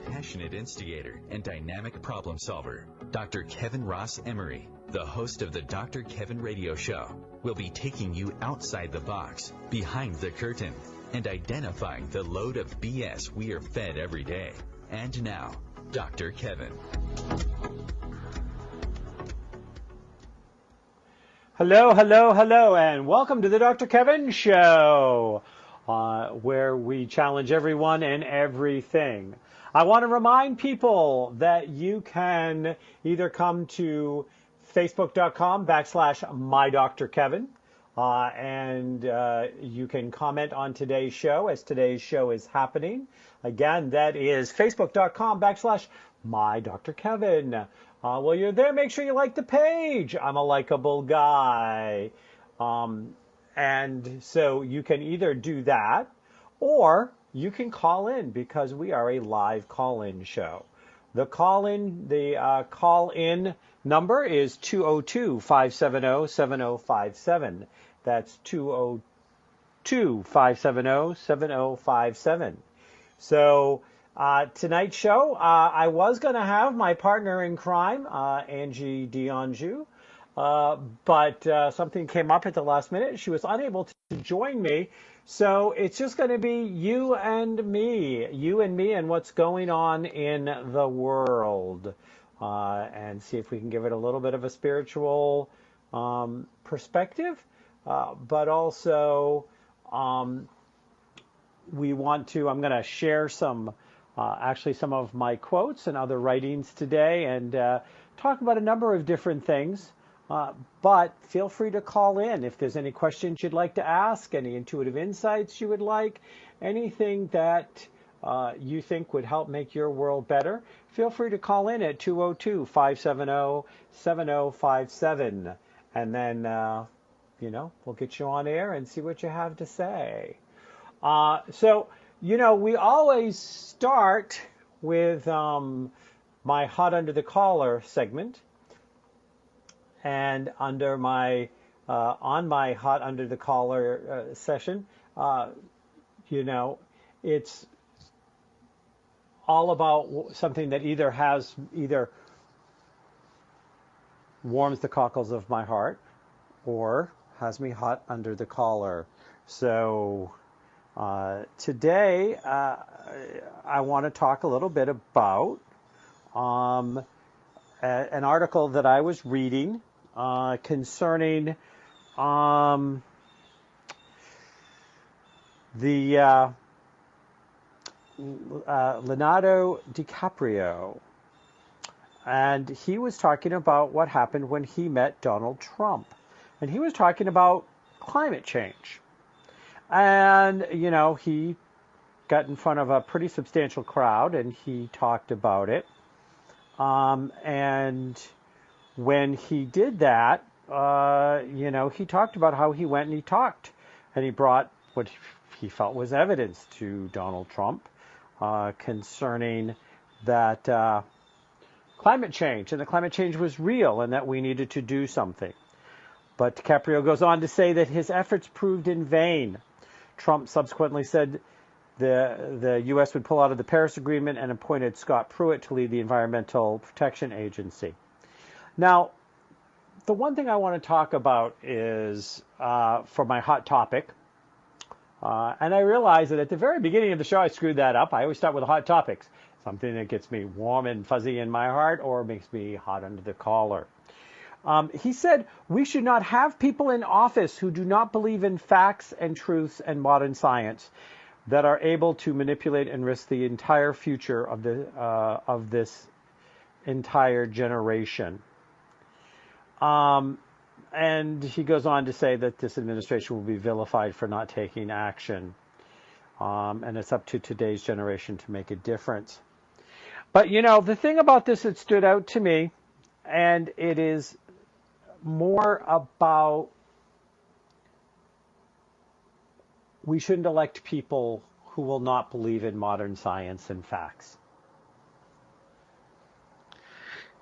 passionate instigator and dynamic problem solver, Dr. Kevin Ross Emery, the host of the Dr. Kevin Radio Show, will be taking you outside the box, behind the curtain, and identifying the load of BS we are fed every day. And now, Dr. Kevin. Hello, hello, hello, and welcome to the Dr. Kevin Show, where we challenge everyone and everything. I want to remind people that you can either come to facebook.com/mydrkevin, and you can comment on today's show as today's show is happening. Again, that is facebook.com/mydrkevin. While you're there, make sure you like the page. I'm a likable guy. And so you can either do that or you can call in because we are a live call-in show. The call-in number is 202-570-7057. That's 202-570-7057. So tonight's show, I was going to have my partner in crime, Angie D'Anjou, but something came up at the last minute. She was unable to join me, so it's just going to be you and me and what's going on in the world, and see if we can give it a little bit of a spiritual perspective, but also we want to, I'm going to share some of my quotes and other writings today and talk about a number of different things. But feel free to call in if there's any questions you'd like to ask, any intuitive insights you would like, anything that you think would help make your world better. Feel free to call in at 202-570-7057. And then, we'll get you on air and see what you have to say. We always start with my Hot Under the Collar segment. And under my on my Hot Under the Collar session, it's all about something that either warms the cockles of my heart or has me hot under the collar. So today, I want to talk a little bit about an article that I was reading concerning Leonardo DiCaprio. And he was talking about what happened when he met Donald Trump. And he was talking about climate change. And, he got in front of a pretty substantial crowd and he talked about it. And when he did that, he talked about how he went and he talked and he brought what he felt was evidence to Donald Trump concerning that climate change, and the climate change was real and that we needed to do something. But DiCaprio goes on to say that his efforts proved in vain. Trump subsequently said the U.S. would pull out of the Paris Agreement and appointed Scott Pruitt to lead the Environmental Protection Agency. Now, the one thing I want to talk about is, for my hot topic, and I realize that at the very beginning of the show I screwed that up. I always start with the hot topics, something that gets me warm and fuzzy in my heart or makes me hot under the collar. He said, we should not have people in office who do not believe in facts and truths and modern science that are able to manipulate and risk the entire future of this entire generation. And he goes on to say that this administration will be vilified for not taking action. And it's up to today's generation to make a difference. But, the thing about this that stood out to me, and it is more about we shouldn't elect people who will not believe in modern science and facts.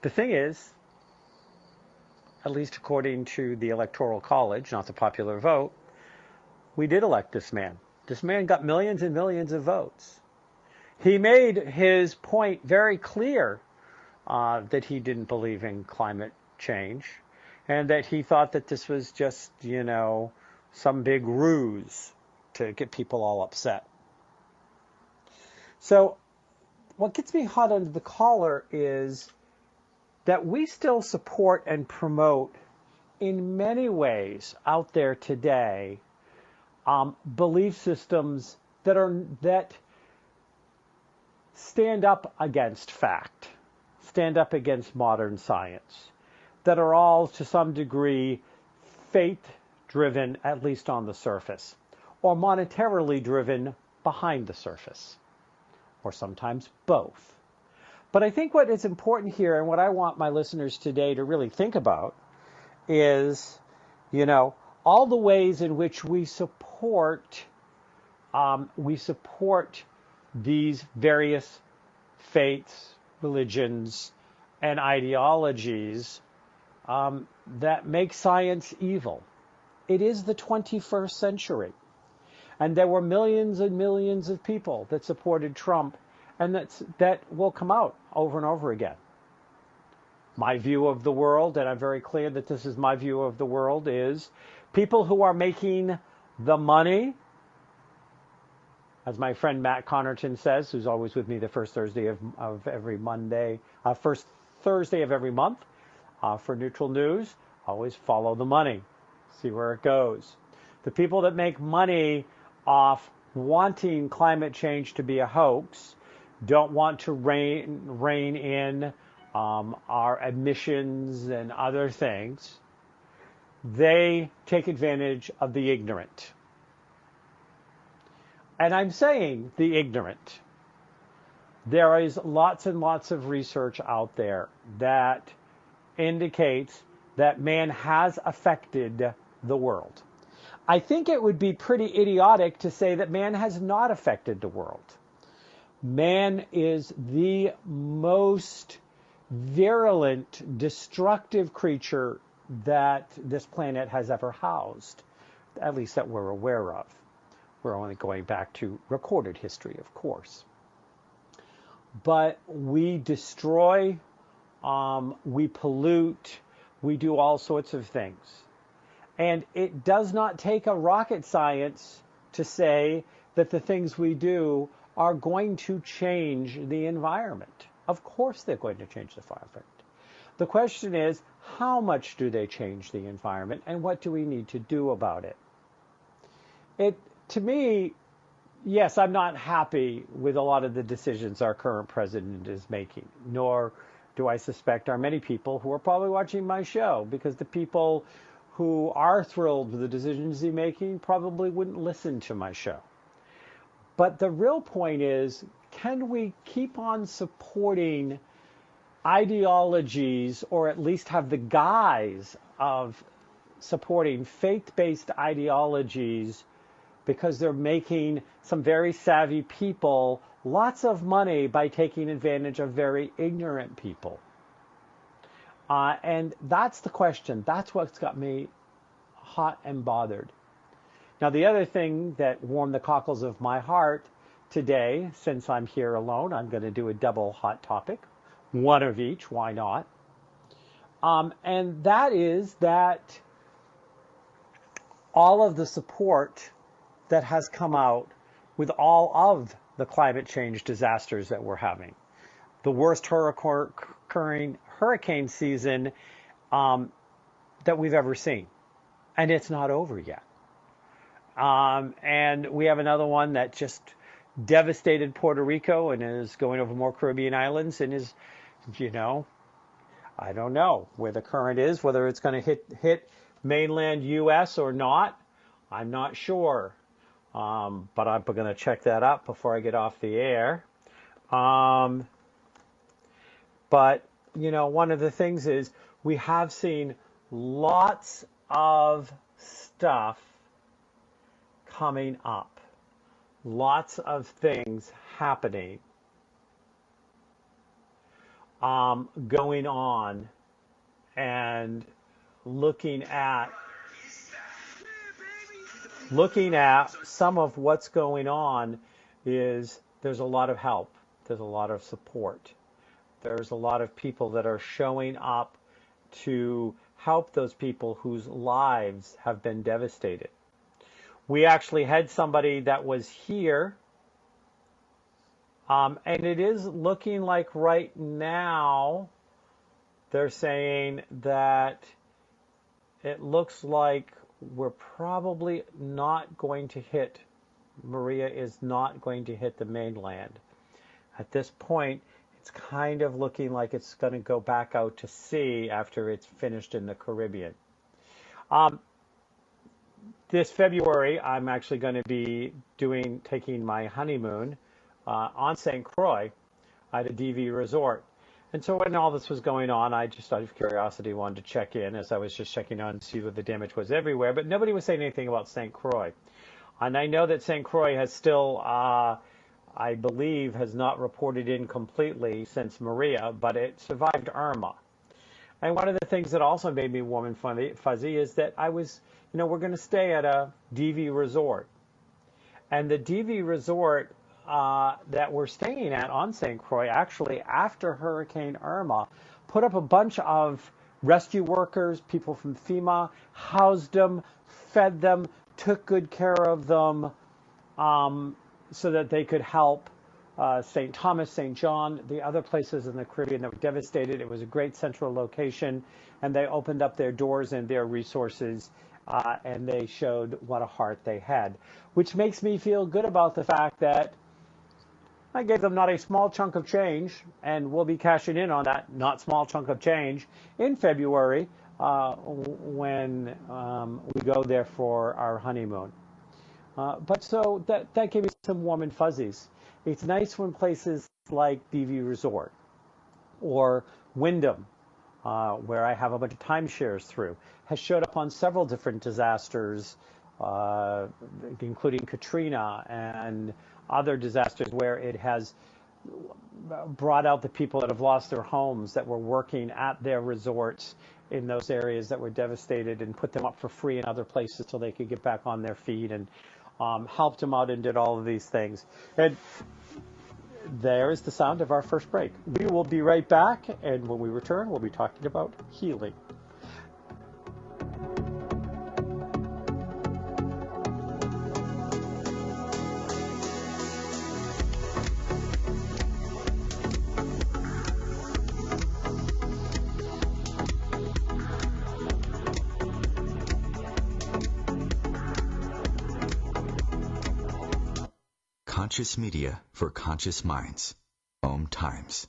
The thing is, at least according to the Electoral College, not the popular vote, we did elect this man. This man got millions and millions of votes. He made his point very clear that he didn't believe in climate change and that he thought that this was just, some big ruse to get people all upset. So what gets me hot under the collar is that we still support and promote in many ways out there today belief systems that stand up against fact, stand up against modern science, that are all to some degree faith-driven, at least on the surface, or monetarily driven behind the surface, or sometimes both. But I think what is important here, and what I want my listeners today to really think about, is, all the ways in which we support these various faiths, religions, and ideologies that make science evil. It is the 21st century. And there were millions and millions of people that supported Trump, and that will come out over and over again. My view of the world, and I'm very clear that this is my view of the world, is people who are making the money, as my friend Matt Connerton says, who's always with me the first Thursday of every first Thursday of every month for Neutral News, always follow the money, see where it goes. The people that make money off wanting climate change to be a hoax, don't want to rein in our emissions and other things, they take advantage of the ignorant. And I'm saying the ignorant. There is lots and lots of research out there that indicates that man has affected the world. I think it would be pretty idiotic to say that man has not affected the world. Man is the most virulent, destructive creature that this planet has ever housed, at least that we're aware of. We're only going back to recorded history, of course. But we destroy, we pollute, we do all sorts of things. And it does not take a rocket science to say that the things we do are going to change the environment. Of course they're going to change the environment. The question is, how much do they change the environment, and what do we need to do about it? To me, yes, I'm not happy with a lot of the decisions our current president is making, nor do I suspect are many people who are probably watching my show, because the people who are thrilled with the decisions he's making probably wouldn't listen to my show. But the real point is, can we keep on supporting ideologies, or at least have the guise of supporting faith-based ideologies, because they're making some very savvy people lots of money by taking advantage of very ignorant people? And that's the question. That's what's got me hot and bothered. Now, the other thing that warmed the cockles of my heart today, since I'm here alone, I'm going to do a double hot topic, one of each, why not? And that is that all of the support that has come out with all of the climate change disasters that we're having, the worst hurricane season that we've ever seen, and it's not over yet. And we have another one that just devastated Puerto Rico and is going over more Caribbean islands, and is, I don't know where the current is, whether it's going to hit mainland U.S. or not. I'm not sure. But I'm going to check that up before I get off the air. But, one of the things is we have seen lots of stuff coming up, lots of things happening, going on, and looking at some of what's going on is there's a lot of help. There's a lot of support. There's a lot of people that are showing up to help those people whose lives have been devastated. We actually had somebody that was here, and it is looking like right now they're saying that it looks like we're probably not going to hit, Maria is not going to hit the mainland. At this point, it's kind of looking like it's going to go back out to sea after it's finished in the Caribbean. This February, I'm actually going to be taking my honeymoon on St. Croix at a DV resort. And so when all this was going on, I just out of curiosity wanted to check in, as I was just checking on to see what the damage was everywhere. But nobody was saying anything about St. Croix. And I know that St. Croix has still, I believe, has not reported in completely since Maria, but it survived Irma. And one of the things that also made me warm and fuzzy is that we're going to stay at a DV resort. And the DV resort that we're staying at on St. Croix, actually, after Hurricane Irma, put up a bunch of rescue workers, people from FEMA, housed them, fed them, took good care of them so that they could help St. Thomas, St. John, the other places in the Caribbean that were devastated. It was a great central location, and they opened up their doors and their resources, and they showed what a heart they had, which makes me feel good about the fact that I gave them not a small chunk of change, and we'll be cashing in on that not small chunk of change in February when we go there for our honeymoon. But so that gave me some warm and fuzzies. It's nice when places like DV Resort or Wyndham, where I have a bunch of timeshares through, has showed up on several different disasters, including Katrina and other disasters, where it has brought out the people that have lost their homes that were working at their resorts in those areas that were devastated and put them up for free in other places so they could get back on their feet, and helped them out and did all of these things. And there is the sound of our first break. We will be right back, and when we return, we'll be talking about healing. Conscious media for conscious minds. OMTimes.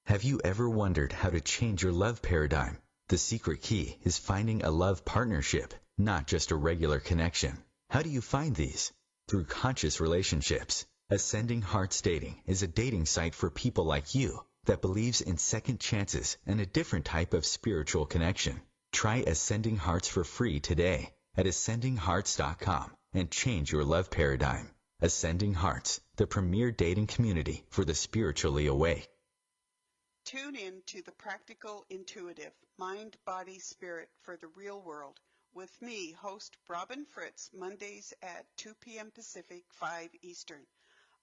Have you ever wondered how to change your love paradigm? The secret key is finding a love partnership, not just a regular connection. How do you find these? Through conscious relationships. Ascending Hearts Dating is a dating site for people like you that believes in second chances and a different type of spiritual connection. Try Ascending Hearts for free today at ascendinghearts.com and change your love paradigm. Ascending Hearts, the premier dating community for the spiritually awake. Tune in to the Practical Intuitive, Mind, Body, Spirit for the Real World with me, host Robin Fritz, Mondays at 2 p.m. Pacific, 5 Eastern.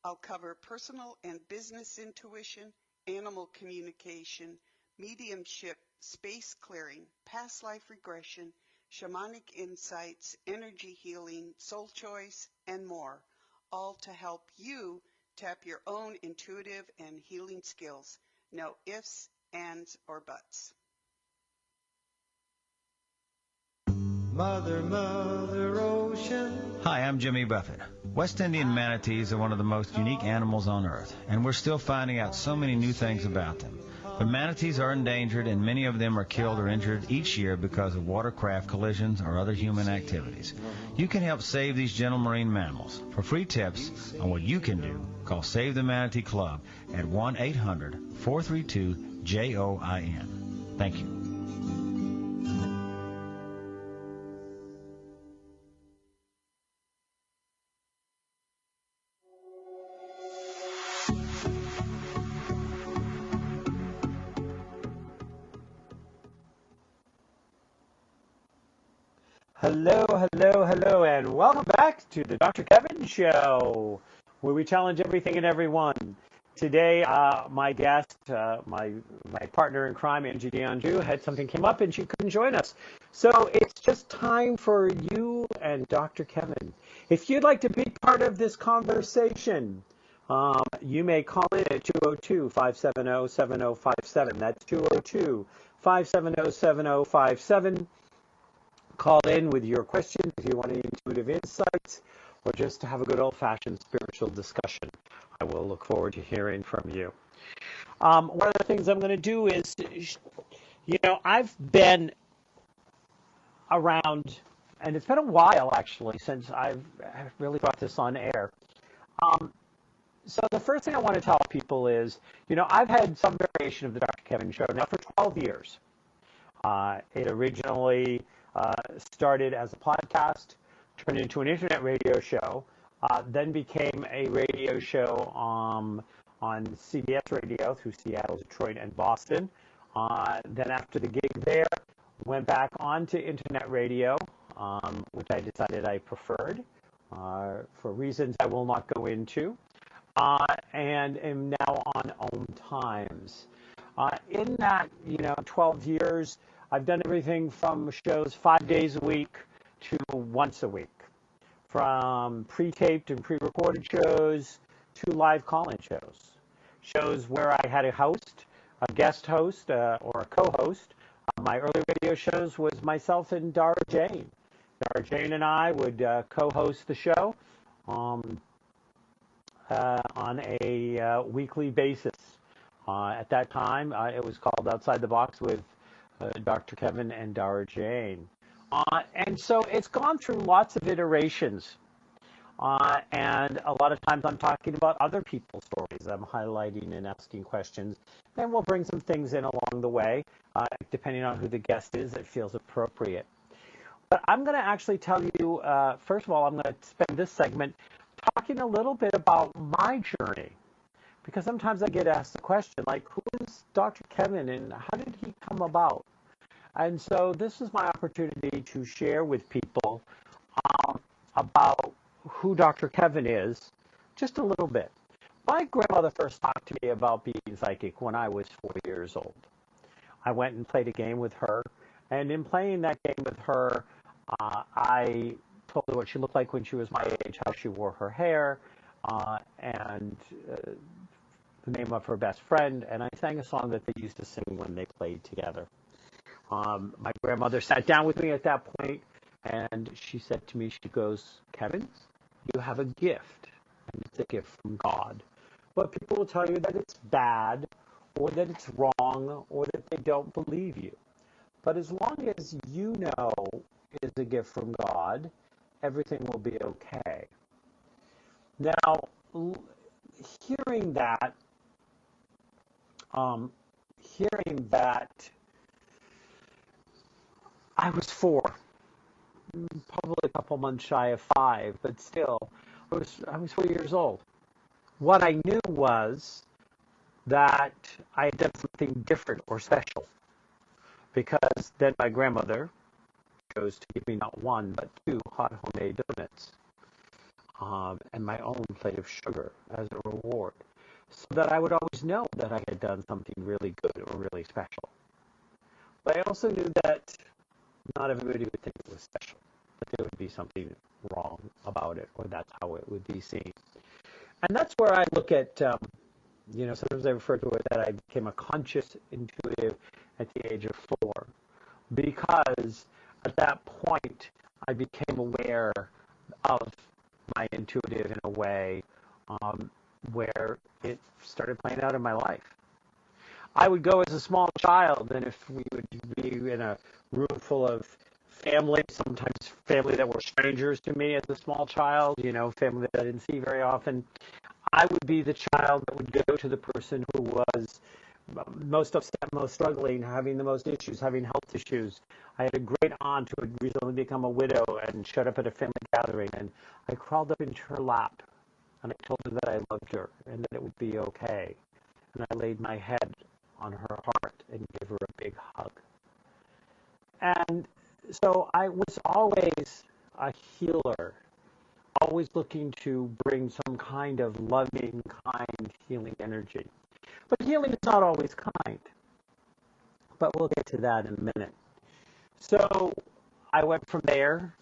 I'll cover personal and business intuition, animal communication, mediumship, space clearing, past life regression, shamanic insights, energy healing, soul choice, and more, all to help you tap your own intuitive and healing skills. No ifs, ands, or buts. Mother, Mother Ocean. Hi, I'm Jimmy Buffett. West Indian manatees are one of the most unique animals on Earth, and we're still finding out so many new things about them. But manatees are endangered, and many of them are killed or injured each year because of watercraft collisions or other human activities. You can help save these gentle marine mammals. For free tips on what you can do, call Save the Manatee Club at 1-800-432-JOIN. Thank you. Hello, hello, hello, and welcome back to the Dr. Kevin Show. where we challenge everything and everyone. Today, my guest, my partner in crime, Angie DeAndrew, had something came up and she couldn't join us. So it's just time for you and Dr. Kevin. If you'd like to be part of this conversation, you may call in at 202-570-7057. That's 202-570-7057. Call in with your questions if you want any intuitive insights or just to have a good old-fashioned spiritual discussion. I will look forward to hearing from you. One of the things I'm going to do is, I've been around, and it's been a while actually since I've really brought this on air. So the first thing I want to tell people is, I've had some variation of the Dr. Kevin Show now for 12 years. It originally started as a podcast, turned into an internet radio show, then became a radio show on CBS Radio through Seattle, Detroit, and Boston. Then after the gig there, went back onto internet radio, which I decided I preferred for reasons I will not go into, and am now on OMTimes. In that, 12 years, I've done everything from shows 5 days a week to once a week, from pre-taped and pre-recorded shows to live call-in shows where I had a host, a guest host, or a co-host. My early radio shows was myself and Dara Jane. Dara Jane and I would co-host the show on a weekly basis. At that time, it was called Outside the Box with Dr. Kevin and Dara Jane. And so it's gone through lots of iterations. And a lot of times I'm talking about other people's stories. I'm highlighting and asking questions. And we'll bring some things in along the way, depending on who the guest is that feels appropriate. But I'm going to actually tell you, first of all, I'm going to spend this segment talking a little bit about my journey. Because sometimes I get asked the question, like, who is Dr. Kevin and how did he come about? And so this is my opportunity to share with people about who Dr. Kevin is, just a little bit. My grandmother first talked to me about being psychic when I was 4 years old. I went and played a game with her, and in playing that game with her, I told her what she looked like when she was my age, how she wore her hair, and the name of her best friend, and I sang a song that they used to sing when they played together. My grandmother sat down with me at that point, and she said to me, she goes, Kevin, you have a gift, and it's a gift from God. But people will tell you that it's bad, or that it's wrong, or that they don't believe you. But as long as you know it's a gift from God, everything will be okay. Now, hearing that, I was 4, probably a couple months shy of 5, but still, I was 4 years old. What I knew was that I had done something different or special, because then my grandmother chose to give me not 1, but 2 hot homemade donuts, and my own plate of sugar as a reward, so that I would always know that I had done something really good or really special. But I also knew that not everybody would think it was special, that there would be something wrong about it, or that's how it would be seen. And that's where I look at, sometimes I refer to it that I became a conscious intuitive at the age of 4, because at that point I became aware of my intuitive in a way where it started playing out in my life. I would go as a small child, and if we would be in a room full of family, sometimes family that were strangers to me as a small child, family that I didn't see very often, I would be the child that would go to the person who was most upset, most struggling, having the most issues, having health issues. I had a great aunt who had recently become a widow and showed up at a family gathering, and I crawled up into her lap, and I told her that I loved her and that it would be okay. And I laid my head on her heart and gave her a big hug. And so I was always a healer, always looking to bring some kind of loving, kind, healing energy. But healing is not always kind. But we'll get to that in a minute. So I went from there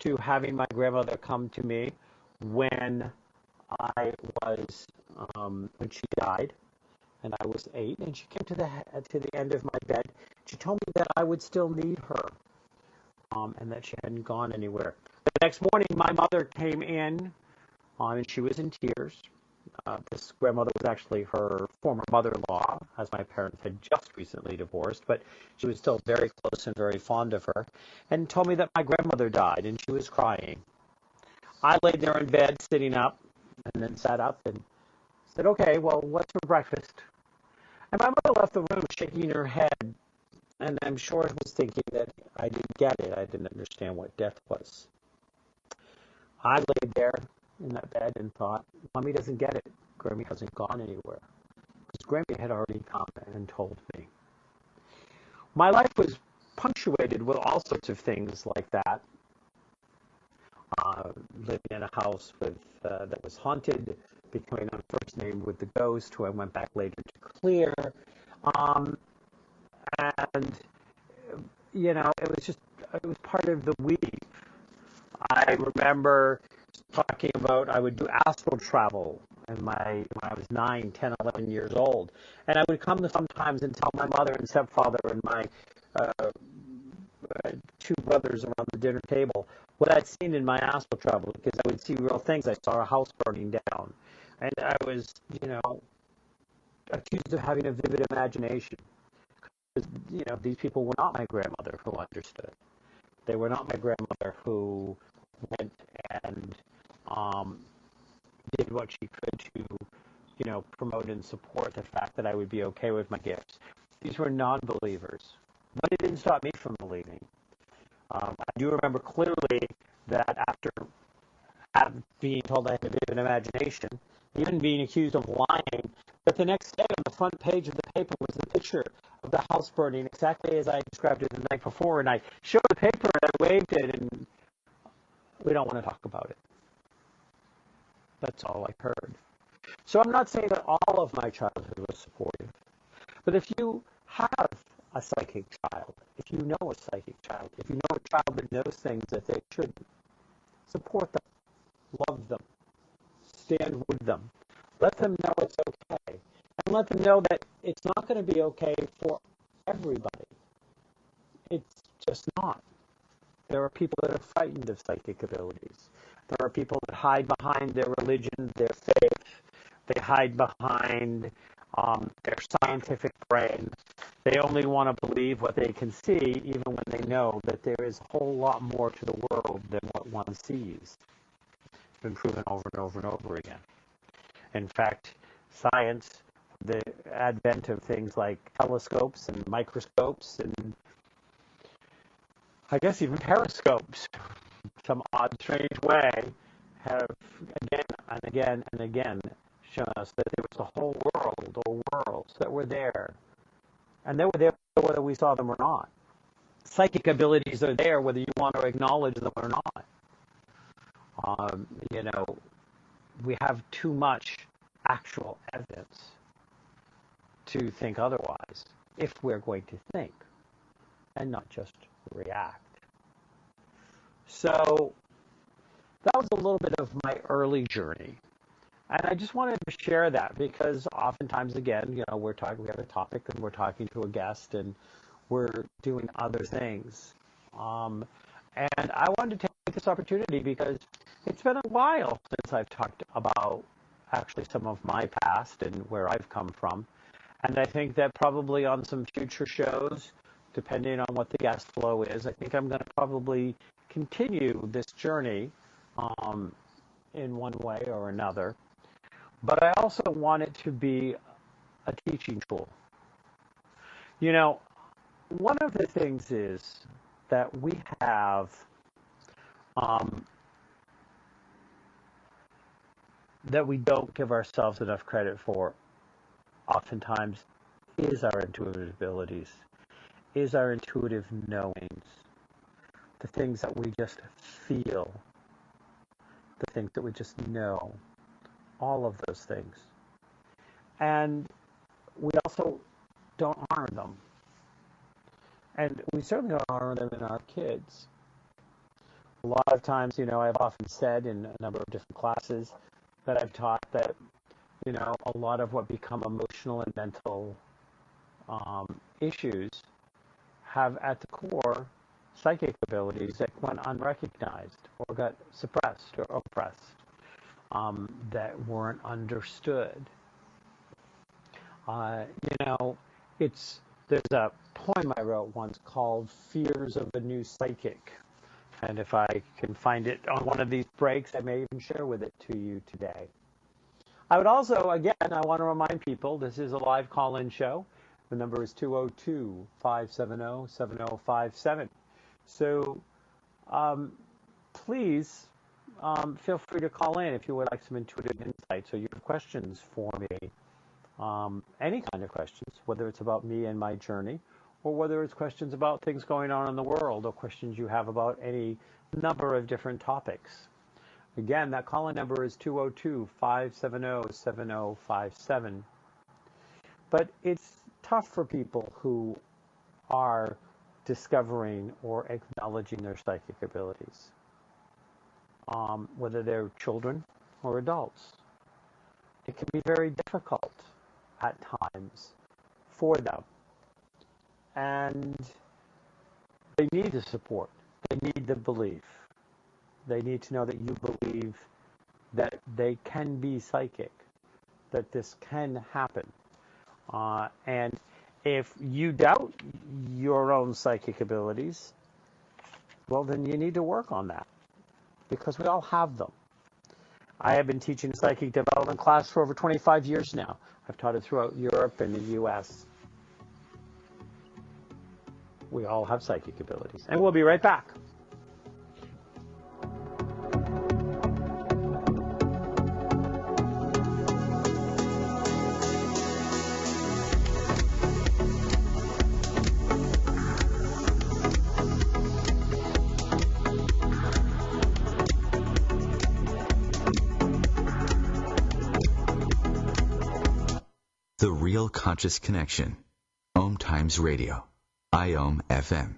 to having my grandmother come to me when I was, when she died, and I was 8, and she came to the end of my bed. She told me that I would still need her, and that she hadn't gone anywhere. The next morning, my mother came in, and she was in tears. This grandmother was actually her former mother-in-law, as my parents had just recently divorced, but she was still very close and very fond of her, and told me that my grandmother died, and she was crying. I laid there in bed, sitting up, and then sat up and said, okay, well, what's for breakfast? And my mother left the room shaking her head, and I'm sure I was thinking that I didn't get it. I didn't understand what death was. I laid there in that bed and thought, Mommy doesn't get it. Grammy hasn't gone anywhere. Because Grammy had already come and told me. My life was punctuated with all sorts of things like that. Living in a house that was haunted, becoming on first name with the ghost, who I went back later to clear. And, it was part of the weave. I remember talking about I would do astral travel when I was 9, 10, 11 years old. And I would come sometimes and tell my mother and stepfather and my 2 brothers around the dinner table what I'd seen in my astral travel, because I would see real things. I saw a house burning down. And I was, accused of having a vivid imagination. Because, these people were not my grandmother who understood. They were not my grandmother who went and did what she could to, promote and support the fact that I would be okay with my gifts. These were non-believers. But it didn't stop me from believing. I do remember clearly that after being told I had a vivid imagination, even being accused of lying, that the next day on the front page of the paper was the picture of the house burning exactly as I described it the night before, and I showed the paper and I waved it, and we don't want to talk about it. That's all I heard. So I'm not saying that all of my childhood was supportive, but if you have a psychic child, if you know a psychic child, if you know a child that knows things that they shouldn't, support them, love them, stand with them, let them know it's okay, and let them know that it's not going to be okay for everybody. It's just not. There are people that are frightened of psychic abilities. There are people that hide behind their religion, their faith. They hide behind their scientific brain. They only want to believe what they can see, even when they know that there is a whole lot more to the world than what one sees. It's been proven over and over and over again. In fact, science, the advent of things like telescopes and microscopes and I guess even periscopes, some odd, strange way, have again and again and again shown us that there was a whole world or worlds that were there. And they were there whether we saw them or not. Psychic abilities are there whether you want to acknowledge them or not. We have too much actual evidence to think otherwise if we're going to think and not just react. So that was a little bit of my early journey. And I just wanted to share that because oftentimes, again, we have a topic and we're talking to a guest and we're doing other things. And I wanted to take this opportunity because it's been a while since I've talked about actually some of my past and where I've come from. And I think that probably on some future shows, depending on what the guest flow is, I think I'm going to probably continue this journey in one way or another. But I also want it to be a teaching tool. One of the things is that we have that we don't give ourselves enough credit for oftentimes is our intuitive abilities, is our intuitive knowings, the things that we just feel, the things that we just know, all of those things. And we also don't honor them. And we certainly don't honor them in our kids. A lot of times, I've often said in a number of different classes that I've taught that, a lot of what become emotional and mental issues have at the core psychic abilities that went unrecognized or got suppressed or oppressed, that weren't understood. There's a poem I wrote once called Fears of a New Psychic. And if I can find it on one of these breaks, I may even share with it to you today. I would also, again, I want to remind people, this is a live call-in show. The number is 202-570-7057. So please feel free to call in if you would like some intuitive insights or you have questions for me. Any kind of questions, whether it's about me and my journey, or whether it's questions about things going on in the world, or questions you have about any number of different topics. Again, that call-in number is 202-570-7057. But it's tough for people who are discovering or acknowledging their psychic abilities, whether they're children or adults. It can be very difficult at times for them. And they need the support. They need the belief. They need to know that you believe that they can be psychic, that this can happen. And if you doubt your own psychic abilities, well, then you need to work on that, because we all have them. I have been teaching a psychic development class for over 25 years now. I've taught it throughout Europe and the U.S. We all have psychic abilities. And we'll be right back. The Real Conscious Connection. OMTimes Radio. IOM FM.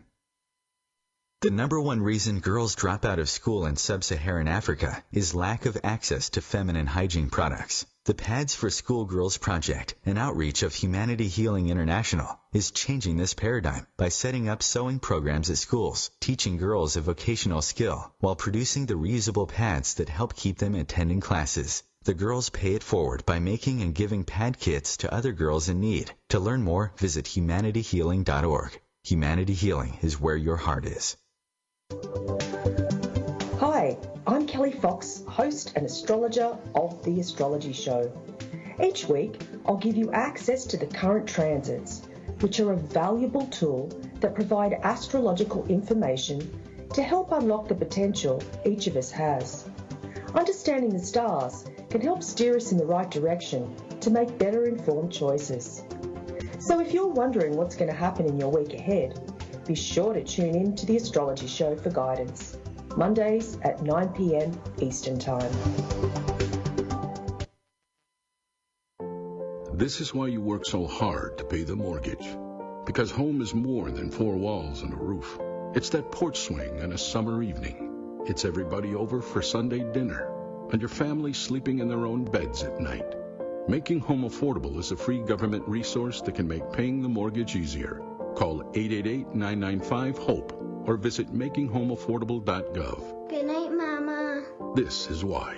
The number one reason girls drop out of school in sub-Saharan Africa is lack of access to feminine hygiene products. The Pads for Schoolgirls Project, an outreach of Humanity Healing International, is changing this paradigm by setting up sewing programs at schools, teaching girls a vocational skill, while producing the reusable pads that help keep them attending classes. The girls pay it forward by making and giving pad kits to other girls in need. To learn more, visit humanityhealing.org. Humanity Healing is where your heart is. Hi, I'm Kelly Fox, host and astrologer of The Astrology Show. Each week, I'll give you access to the current transits, which are a valuable tool that provide astrological information to help unlock the potential each of us has. Understanding the stars can help steer us in the right direction to make better informed choices. So if you're wondering what's going to happen in your week ahead, be sure to tune in to The Astrology Show for guidance, Mondays at 9 p.m. Eastern Time. This is why you work so hard to pay the mortgage. Because home is more than four walls and a roof. It's that porch swing on a summer evening. It's everybody over for Sunday dinner, and your family sleeping in their own beds at night. Making Home Affordable is a free government resource that can make paying the mortgage easier. Call 888-995-HOPE or visit makinghomeaffordable.gov. Good night, Mama. This is why.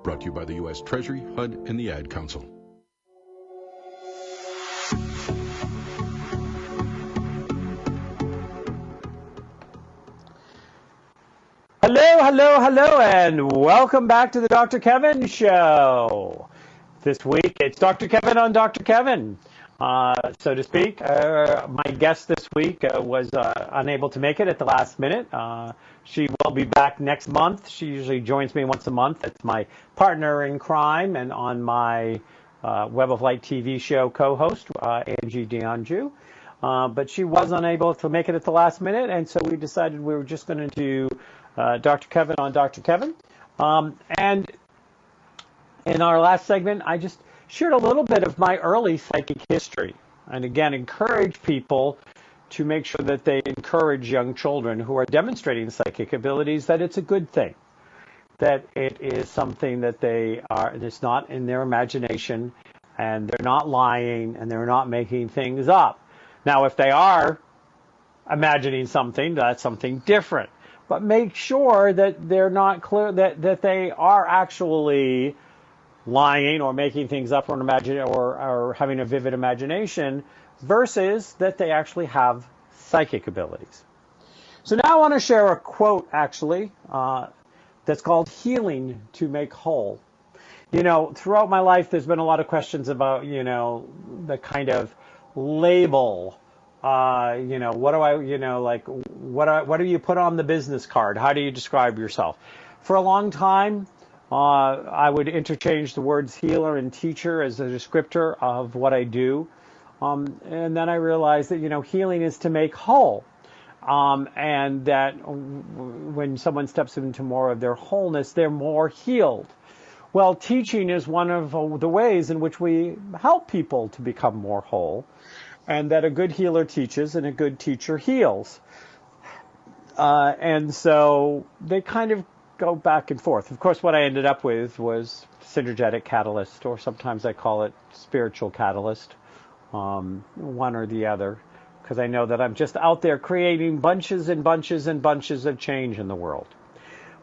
Brought to you by the U.S. Treasury, HUD, and the Ad Council. Hello, and welcome back to the Dr. Kevin Show. This week, it's Dr. Kevin on Dr. Kevin, so to speak. My guest this week was unable to make it at the last minute. She will be back next month. She usually joins me once a month. It's my partner in crime and on my Web of Light TV show co-host, Angie Dionju. But she was unable to make it at the last minute, and so we decided we were just going to do Dr. Kevin on Dr. Kevin. And in our last segment, I just shared a little bit of my early psychic history. And again, encourage people to make sure that they encourage young children who are demonstrating psychic abilities that it's a good thing, that it is something that it's not in their imagination, and they're not lying, and they're not making things up. Now, if they are imagining something, that's something different. But make sure that they're not clear, that they are actually lying or making things up or having a vivid imagination, versus that they actually have psychic abilities. So now I want to share a quote, actually, that's called "Healing to Make Whole." Throughout my life, there's been a lot of questions about, the kind of label. What do you put on the business card? How do you describe yourself? For a long time, I would interchange the words healer and teacher as a descriptor of what I do. And then I realized that, healing is to make whole. And that when someone steps into more of their wholeness, they're more healed. Well, teaching is one of the ways in which we help people to become more whole, and that a good healer teaches and a good teacher heals. And so they kind of go back and forth. Of course, what I ended up with was synergetic catalyst, or sometimes I call it spiritual catalyst, one or the other, because I know that I'm just out there creating bunches and bunches and bunches of change in the world.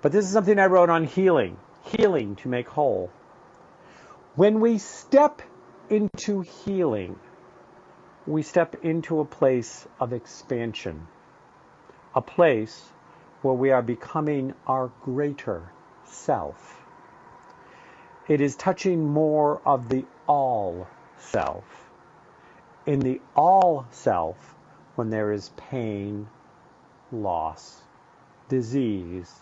But this is something I wrote on healing to make whole. When we step into healing, we step into a place of expansion, a place where we are becoming our greater self. It is touching more of the all self. In the all self, when there is pain, loss, disease,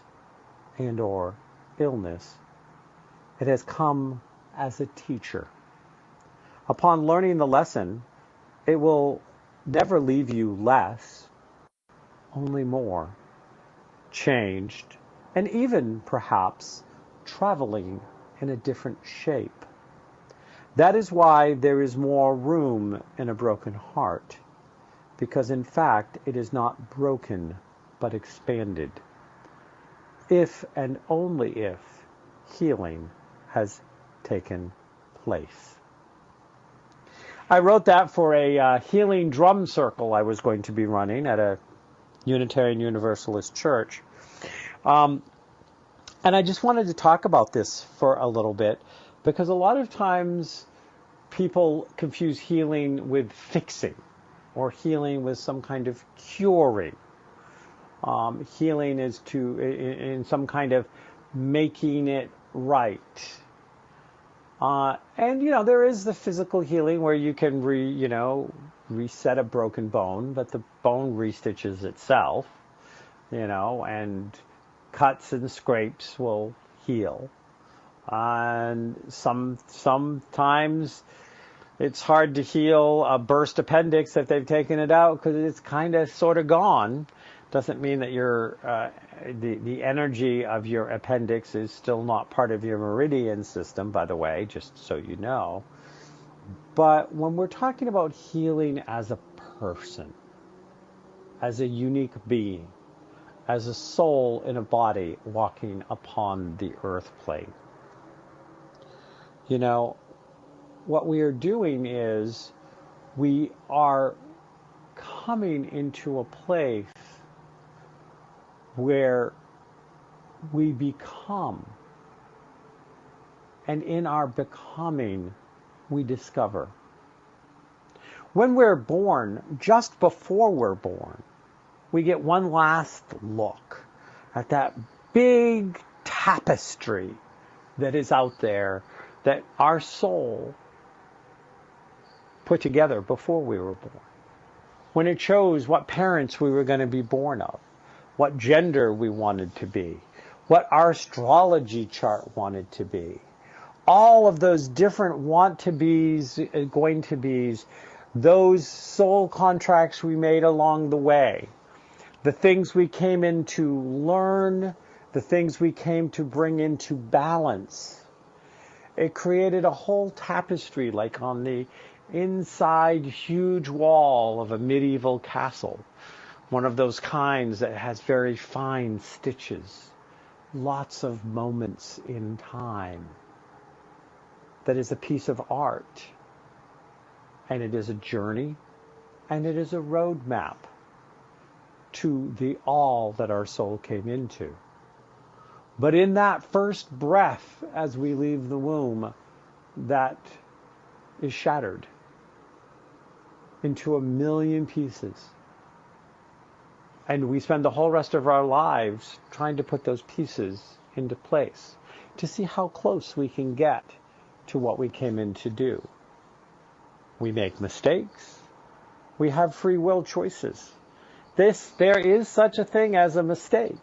and or illness, it has come as a teacher. Upon learning the lesson, it will never leave you less, only more, changed, and even perhaps traveling in a different shape. That is why there is more room in a broken heart, because in fact it is not broken but expanded, if and only if healing has taken place. I wrote that for a healing drum circle I was going to be running at a Unitarian Universalist church. And I just wanted to talk about this for a little bit, because a lot of times people confuse healing with fixing, or healing with some kind of curing. Healing is in some kind of making it right. And there is the physical healing where you can reset a broken bone, but the bone restitches itself, and cuts and scrapes will heal. And sometimes it's hard to heal a burst appendix if they've taken it out, because it's kind of sort of gone. Doesn't mean that the energy of your appendix is still not part of your meridian system, by the way, just so you know. But when we're talking about healing as a person, as a unique being, as a soul in a body walking upon the earth plane, what we are doing is we are coming into a place where we become, and in our becoming, we discover. When we're born, just before we're born, we get one last look at that big tapestry that is out there that our soul put together before we were born. When it chose what parents we were going to be born of, what gender we wanted to be, what our astrology chart wanted to be. All of those different want-to-bes, going-to-bes, those soul contracts we made along the way, the things we came in to learn the things we came to bring into balance. It created a whole tapestry, like on the inside huge wall of a medieval castle, one of those kinds that has very fine stitches, lots of moments in time. That is a piece of art, and it is a journey, and it is a roadmap to the all that our soul came into. But in that first breath, as we leave the womb, that is shattered into a million pieces. And we spend the whole rest of our lives trying to put those pieces into place to see how close we can get to what we came in to do. We make mistakes. We have free will choices. There is such a thing as a mistake.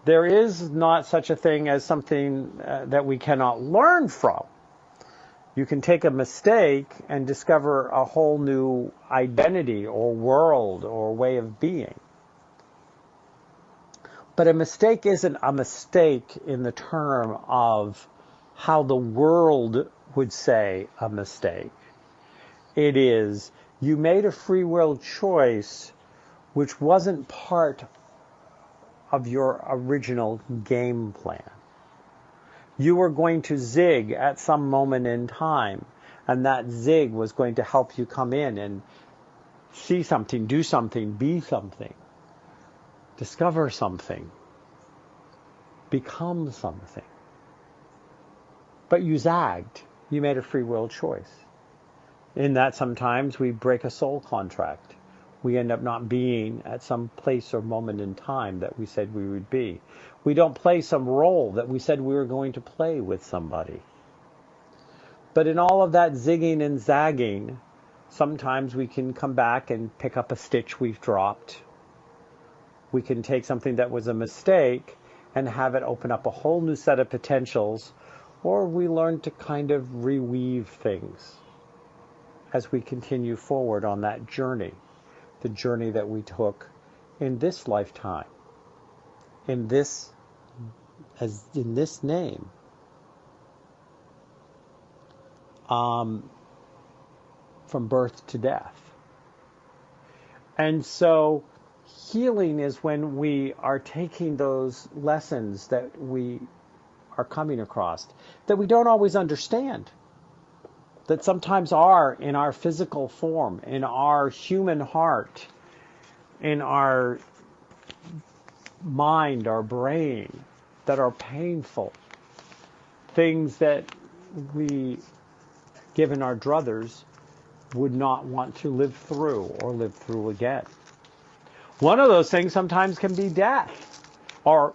There is not such a thing as something that we cannot learn from. You can take a mistake and discover a whole new identity or world or way of being. But a mistake isn't a mistake in the term of how the world would say a mistake. It is, you made a free will choice which wasn't part of your original game plan. You were going to zig at some moment in time, and that zig was going to help you come in and see something, do something, be something, discover something, become something. But you zagged. You made a free will choice. In that sometimes we break a soul contract. We end up not being at some place or moment in time that we said we would be. We don't play some role that we said we were going to play with somebody. But in all of that zigging and zagging, sometimes we can come back and pick up a stitch we've dropped. We can take something that was a mistake and have it open up a whole new set of potentials, or we learn to kind of reweave things as we continue forward on that journey, the journey that we took in this lifetime, in this name. From birth to death. And so healing is when we are taking those lessons that we are coming across, that we don't always understand, that sometimes are in our physical form, in our human heart, in our mind, our brain, that are painful, things that we, given our druthers, would not want to live through or live through again. One of those things sometimes can be death, or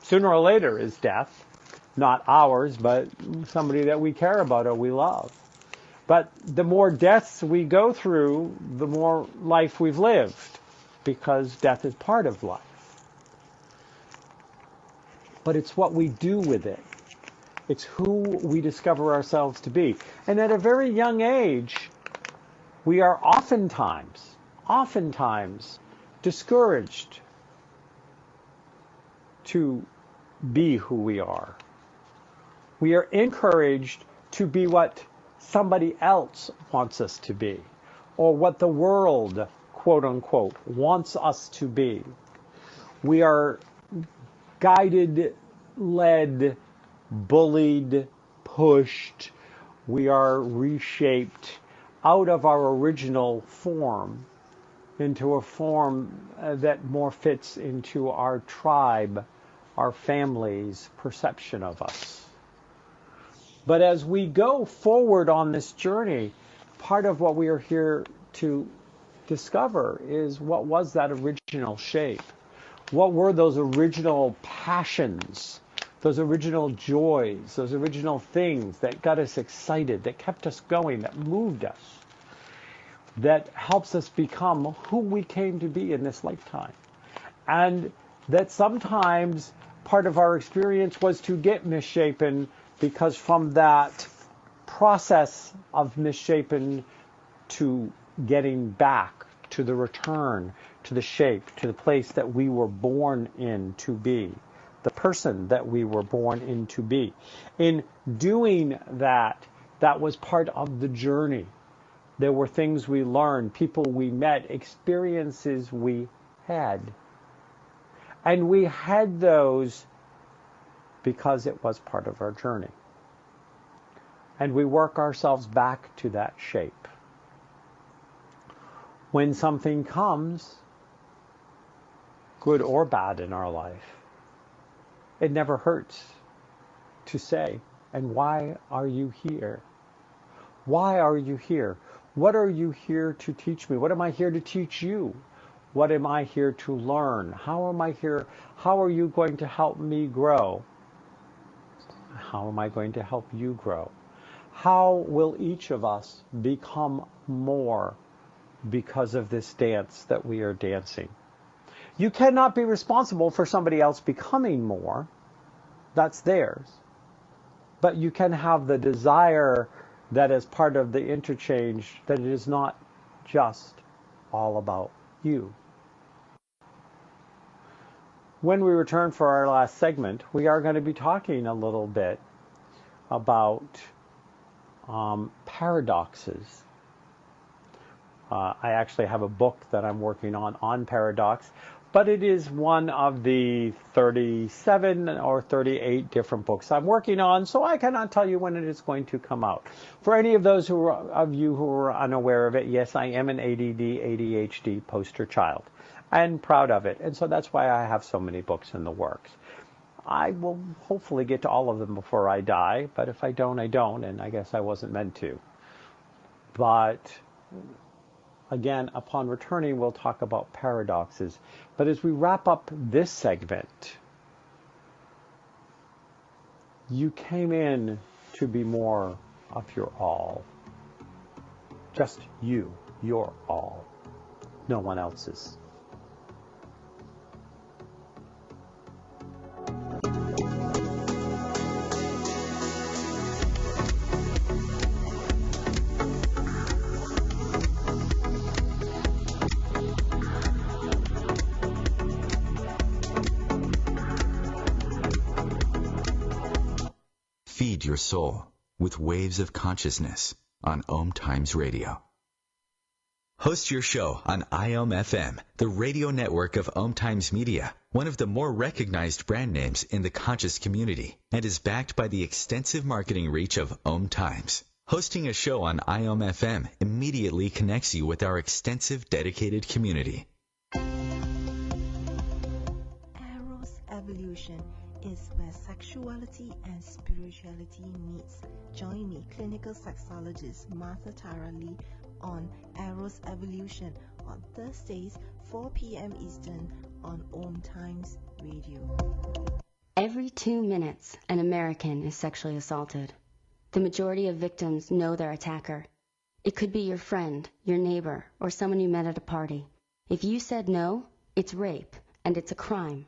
sooner or later is death, not ours, but somebody that we care about or we love. But the more deaths we go through, the more life we've lived, because death is part of life. But it's what we do with it. It's who we discover ourselves to be. And at a very young age, we are oftentimes discouraged to be who we are. We are encouraged to be what somebody else wants us to be, or what the world, quote unquote, wants us to be. We are guided, led, bullied, pushed. We are reshaped out of our original form into a form that more fits into our tribe, our family's perception of us. But as we go forward on this journey, part of what we are here to discover is, what was that original shape? What were those original passions, those original joys, those original things that got us excited, that kept us going, that moved us, that helps us become who we came to be in this lifetime? And that sometimes part of our experience was to get misshapen, because from that process of misshapen to getting back to the return, to the shape, to the place that we were born in to be, the person that we were born in to be. In doing that, that was part of the journey. There were things we learned, people we met, experiences we had. And we had those because it was part of our journey. And we work ourselves back to that shape. When something comes, good or bad in our life, it never hurts to say, and why are you here? Why are you here? What are you here to teach me? What am I here to teach you? What am I here to learn? How am I here? How are you going to help me grow? How am I going to help you grow? How will each of us become more because of this dance that we are dancing? You cannot be responsible for somebody else becoming more. That's theirs. But you can have the desire that is part of the interchange, that it is not just all about you. When we return for our last segment, we are going to be talking a little bit about paradoxes. I actually have a book that I'm working on paradox, but it is one of the 37 or 38 different books I'm working on, so I cannot tell you when it is going to come out. For any of those of you who are unaware of it, yes, I am an ADD, ADHD poster child, and proud of it, and so that's why I have so many books in the works. I will hopefully get to all of them before I die, but if I don't, I don't, and I guess I wasn't meant to. But again, upon returning, we'll talk about paradoxes. But as we wrap up this segment, you came in to be more of your all. Just you, your all. No one else's. Feed your soul with waves of consciousness on OMTimes Radio. Host your show on IOM-FM, the radio network of OMTimes Media, one of the more recognized brand names in the conscious community, and is backed by the extensive marketing reach of OMTimes. Hosting a show on IOM-FM immediately connects you with our extensive dedicated community. Eros Evolution is where sexuality and spirituality meets. Join me, clinical sexologist Martha Tara Lee, on Eros Evolution on Thursdays, 4 p.m. Eastern on OMTimes Radio. Every 2 minutes, an American is sexually assaulted. The majority of victims know their attacker. It could be your friend, your neighbor, or someone you met at a party. If you said no, it's rape, and it's a crime.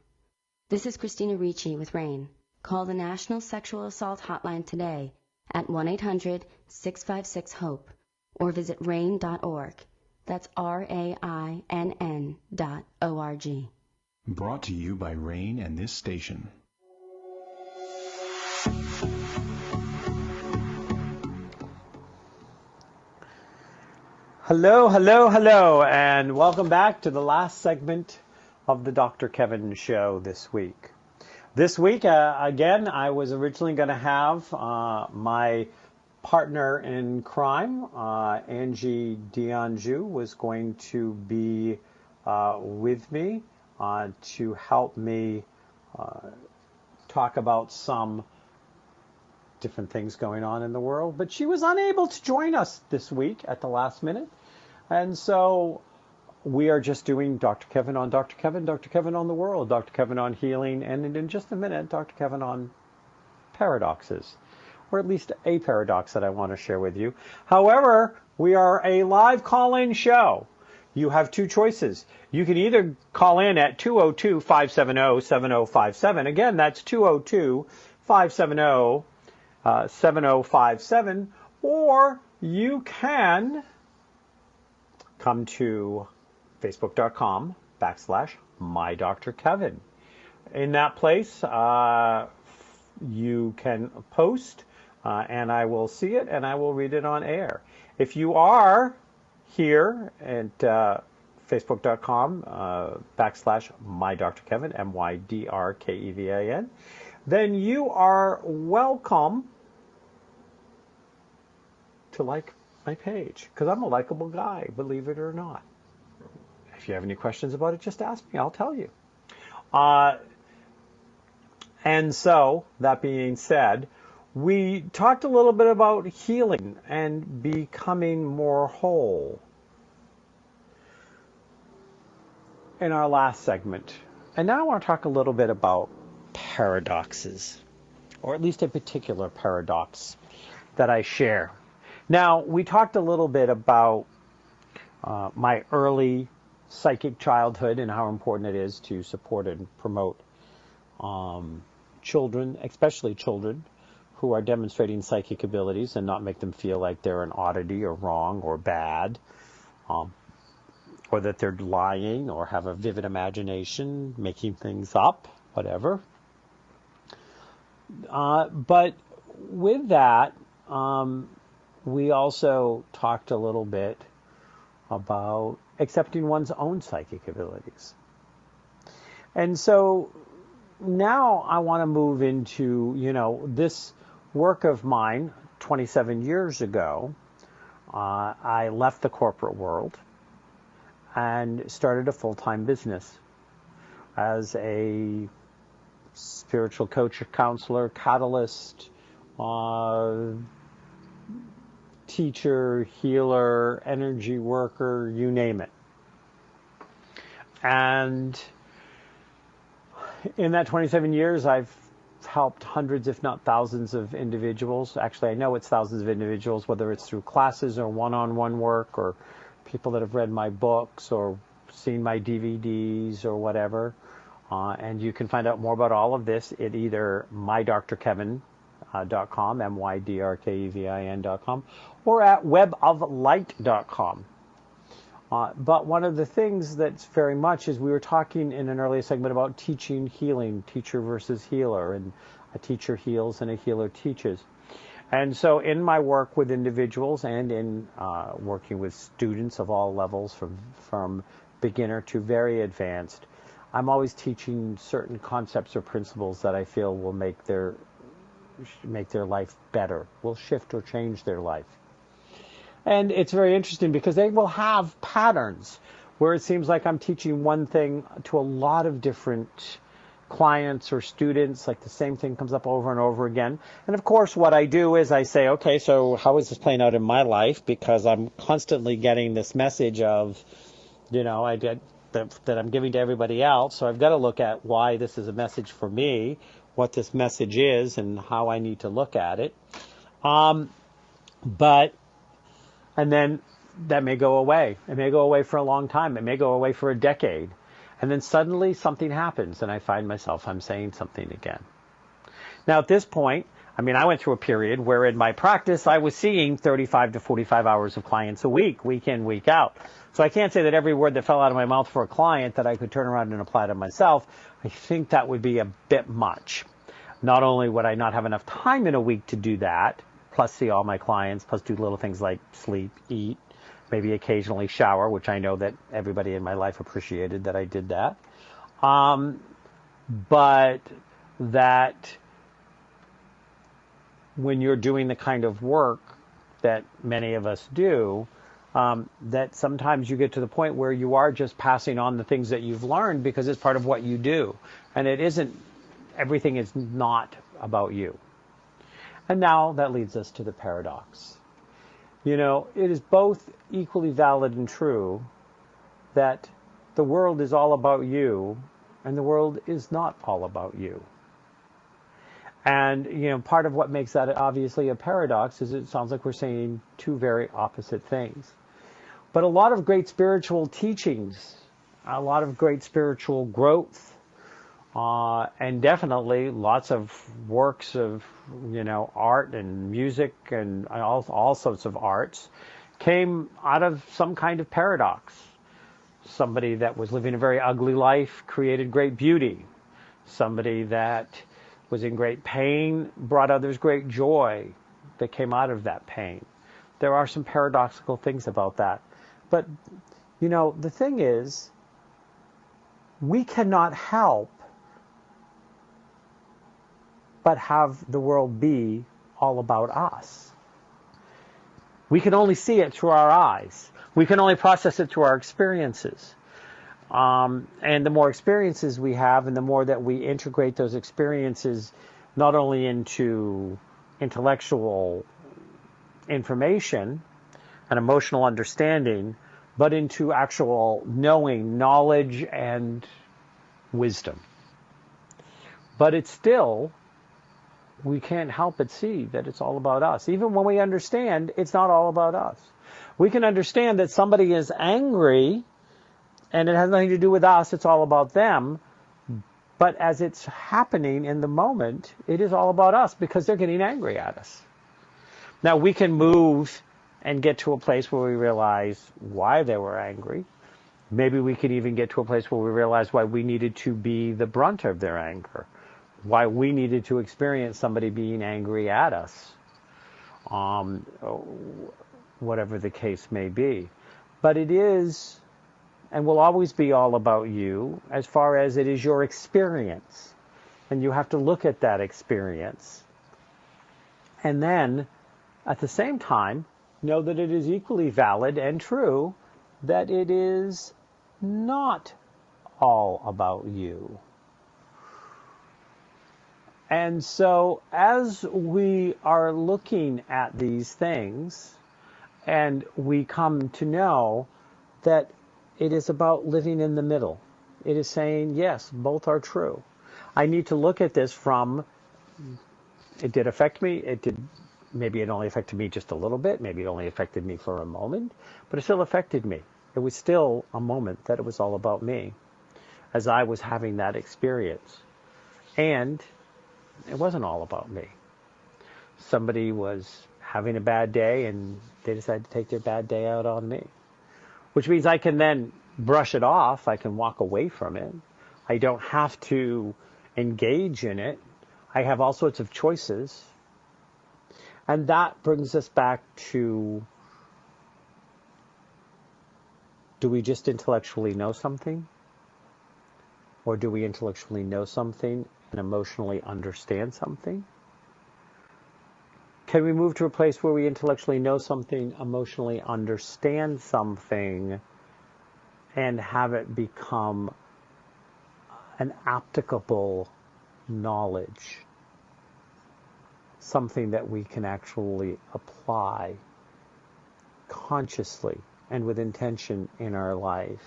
This is Christina Ricci with RAIN. Call the National Sexual Assault Hotline today at 1-800-656-HOPE or visit RAIN.org. That's RAINN.org. Brought to you by RAIN and this station. Hello, hello, hello, and welcome back to the last segment of the Dr. Kevin Show this week. This week, again, I was originally going to have my partner in crime, Angie Dionju, was going to be with me to help me talk about some different things going on in the world, but she was unable to join us this week at the last minute, and so we are just doing Dr. Kevin on Dr. Kevin, Dr. Kevin on the world, Dr. Kevin on healing, and in just a minute, Dr. Kevin on paradoxes, or at least a paradox that I want to share with you. However, we are a live call-in show. You have two choices. You can either call in at 202-570-7057. Again, that's 202-570-7057. Or you can come to Facebook.com/MyDrKevin. in that place, you can post, and I will see it, and I will read it on air. If you are here at facebook.com /MyDrKevin, MYDRKEVIN, then you are welcome to like my page, because I'm a likable guy, believe it or not. If you have any questions about it, just ask me. I'll tell you. And so, that being said, we talked a little bit about healing and becoming more whole in our last segment. And now I want to talk a little bit about paradoxes, or at least a particular paradox that I share. Now, we talked a little bit about my early psychic childhood and how important it is to support and promote children, especially children, who are demonstrating psychic abilities, and not make them feel like they're an oddity or wrong or bad, or that they're lying or have a vivid imagination, making things up, whatever. But with that, we also talked a little bit about accepting one's own psychic abilities. And so now I want to move into, this work of mine 27 years ago. I left the corporate world and started a full-time business as a spiritual coach, counselor, catalyst, teacher, healer, energy worker, you name it. And in that 27 years, I've helped hundreds, if not thousands, of individuals. Actually, I know it's thousands of individuals, whether it's through classes or one-on-one work, or people that have read my books or seen my DVDs or whatever. And you can find out more about all of this at either mydrkevin.com, MYDRKEVIN.com, or at weboflight.com. But one of the things that's very much is we were talking in an earlier segment about teaching, healing, teacher versus healer, and a teacher heals and a healer teaches. And so in my work with individuals and in working with students of all levels, from beginner to very advanced, I'm always teaching certain concepts or principles that I feel will make their life better, will shift or change their life. And it's very interesting because they will have patterns where it seems like I'm teaching one thing to a lot of different clients or students, like the same thing comes up over and over again. And of course, what I do is I say, okay, so how is this playing out in my life? Because I'm constantly getting this message of, that I'm giving to everybody else. So I've got to look at why this is a message for me, what this message is, and how I need to look at it. And then that may go away. It may go away for a long time. It may go away for a decade. And then suddenly something happens and I find myself, I'm saying something again. Now at this point, I went through a period where in my practice I was seeing 35 to 45 hours of clients a week in, week out. So I can't say that every word that fell out of my mouth for a client that I could turn around and apply to myself. I think that would be a bit much. Not only would I not have enough time in a week to do that, plus see all my clients, plus do little things like sleep, eat, maybe occasionally shower, which I know that everybody in my life appreciated that I did that. But that when you're doing the kind of work that many of us do, that sometimes you get to the point where you are just passing on the things that you've learned because it's part of what you do. And everything is not about you. And now that leads us to the paradox. It is both equally valid and true that the world is all about you and the world is not all about you. And, part of what makes that obviously a paradox is it sounds like we're saying two very opposite things. But a lot of great spiritual teachings, a lot of great spiritual growth, and definitely lots of works of, art and music and all sorts of arts came out of some kind of paradox. Somebody that was living a very ugly life created great beauty. Somebody that was in great pain brought others great joy that came out of that pain. There are some paradoxical things about that. But, the thing is, we cannot help but have the world be all about us. We can only see it through our eyes. We can only process it through our experiences. And the more experiences we have, and the more that we integrate those experiences not only into intellectual information and emotional understanding, but into actual knowing, knowledge, and wisdom. But it's still, we can't help but see that it's all about us. Even when we understand, it's not all about us. We can understand that somebody is angry and it has nothing to do with us, it's all about them. But as it's happening in the moment, it is all about us because they're getting angry at us. Now, we can move and get to a place where we realize why they were angry. Maybe we could even get to a place where we realize why we needed to be the brunt of their anger, why we needed to experience somebody being angry at us, whatever the case may be. But it is and will always be all about you as far as it is your experience. And you have to look at that experience. And then, at the same time, know that it is equally valid and true that it is not all about you. And so, as we are looking at these things, and we come to know that it is about living in the middle. It is saying, yes, both are true. I need to look at this from, it did affect me, maybe it only affected me just a little bit, maybe it only affected me for a moment, but it still affected me. It was still a moment that it was all about me as I was having that experience. And it wasn't all about me. Somebody was having a bad day and they decided to take their bad day out on me. Which means I can then brush it off. I can walk away from it. I don't have to engage in it. I have all sorts of choices. And that brings us back to, do we just intellectually know something? Or do we intellectually know something and emotionally understand something? Can we move to a place where we intellectually know something, emotionally understand something, and have it become an applicable knowledge? Something that we can actually apply consciously and with intention in our life.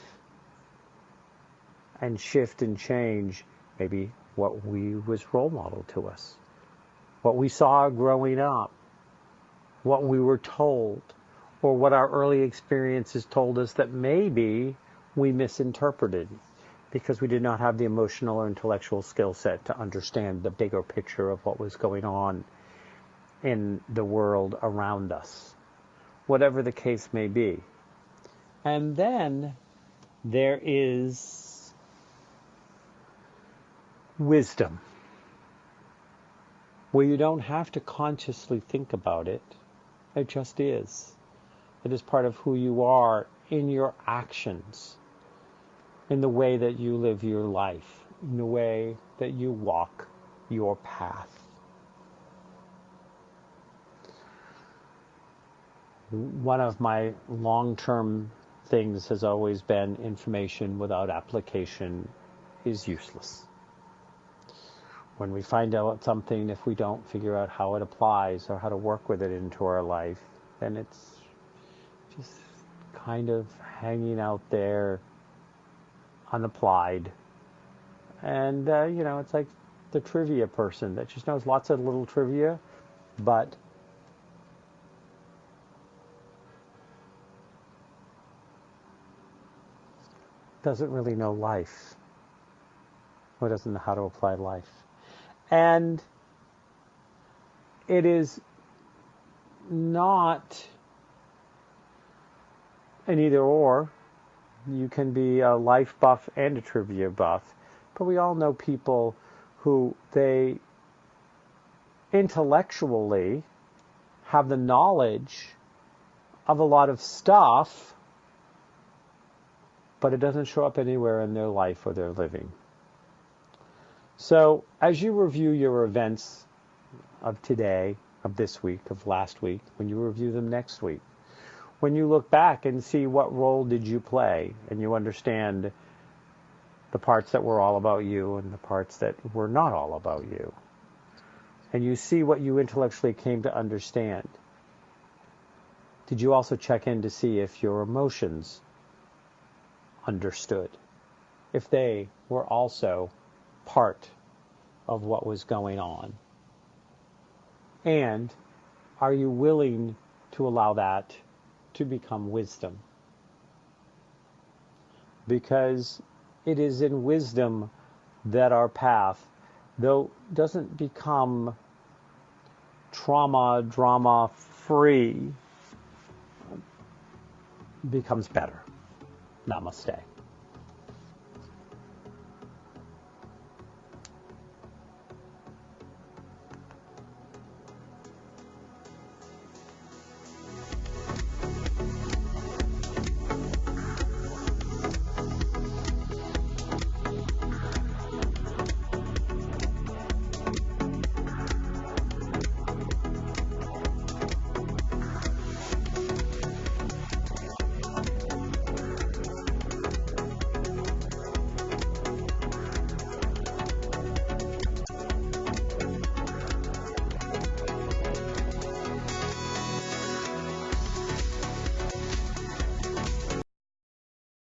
And shift and change maybe what was role model to us. What we saw growing up, what we were told, or what our early experiences told us that maybe we misinterpreted because we did not have the emotional or intellectual skill set to understand the bigger picture of what was going on in the world around us, whatever the case may be. And then there is wisdom, where you don't have to consciously think about it. It just is. It is part of who you are in your actions, in the way that you live your life, in the way that you walk your path. One of my long-term things has always been information without application is useless. When we find out something, if we don't figure out how it applies or how to work with it into our life, then it's just kind of hanging out there unapplied. And, it's like the trivia person that just knows lots of little trivia, but doesn't really know life, or doesn't know how to apply life. And it is not an either or. You can be a life buff and a trivia buff. But we all know people who they intellectually have the knowledge of a lot of stuff, but it doesn't show up anywhere in their life or their living. So as you review your events of today, of this week, of last week, when you review them next week, when you look back and see what role did you play, and you understand the parts that were all about you and the parts that were not all about you, and you see what you intellectually came to understand, did you also check in to see if your emotions understood, if they were also part of what was going on? And are you willing to allow that to become wisdom? Because it is in wisdom that our path, though doesn't become drama free, becomes better. Namaste.